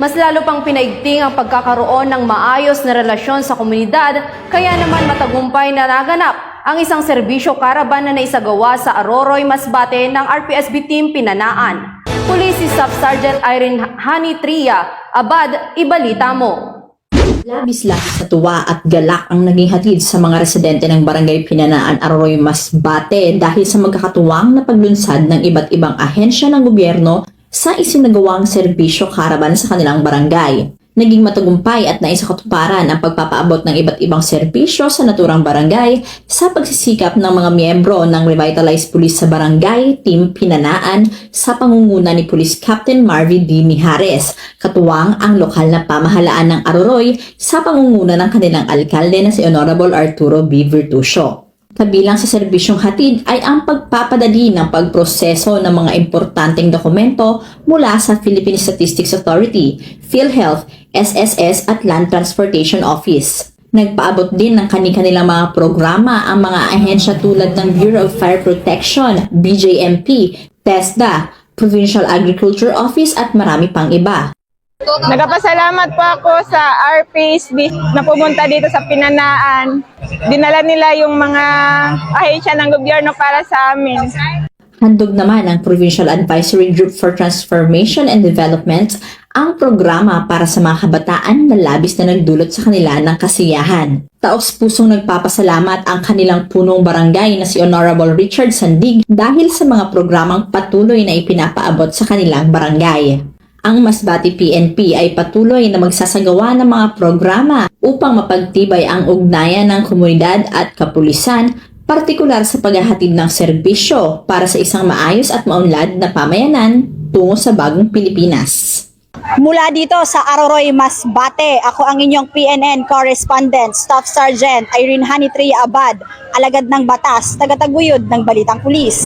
Mas lalo pang pinaigting ang pagkakaroon ng maayos na relasyon sa komunidad, kaya naman matagumpay na naganap ang isang serbisyo karaban na naisagawa sa Aroroy, Masbate ng RPSB Team Pinanaan. Police si Staff Sergeant Irene Hanitria Abad, ibalita mo. Labis-labis na tuwa at galak ang naging hatid sa mga residente ng Barangay Pinanaan, Aroroy, Masbate dahil sa magkakatuwang na paglunsad ng iba't ibang ahensya ng gobyerno sa isinagawang serbisyo karaban sa kanilang barangay. Naging matagumpay at naisakatuparan ang pagpapaabot ng iba't ibang serbisyo sa naturang barangay sa pagsisikap ng mga miyembro ng Revitalized Police sa Barangay Team Pinanaan sa pangunguna ni Police Captain Marvin D. Mijares, katuwang ang lokal na pamahalaan ng Aroroy sa pangunguna ng kanilang alkalde na si Honorable Arturo B. Virtusio. Kabilang sa serbisyong hatid ay ang pagpapadali ng pagproseso ng mga importanteng dokumento mula sa Philippine Statistics Authority, PhilHealth, SSS at Land Transportation Office. Nagpaabot din ng kani-kanilang mga programa ang mga ahensya tulad ng Bureau of Fire Protection, BJMP, TESDA, Provincial Agriculture Office at marami pang iba. Nagpapasalamat po ako sa RPSB na pumunta dito sa Pinanaan. Dinala nila yung mga ahensya ng gobyerno para sa amin. Handog naman ang Provincial Advisory Group for Transformation and Development ang programa para sa mga kabataan na labis na nagdulot sa kanila ng kasiyahan. Taos-pusong nagpapasalamat ang kanilang punong barangay na si Honorable Richard Sandig dahil sa mga programang patuloy na ipinapaabot sa kanilang barangay. Ang Masbate PNP ay patuloy na magsasagawa ng mga programa upang mapagtibay ang ugnayan ng komunidad at kapulisan, partikular sa paghahatid ng serbisyo para sa isang maayos at maunlad na pamayanan tungo sa bagong Pilipinas. Mula dito sa Aroroy, Masbate, ako ang inyong PNN correspondent, Staff Sergeant Irene Hanitria Abad, alagad ng batas, tagataguyod ng Balitang Pulis.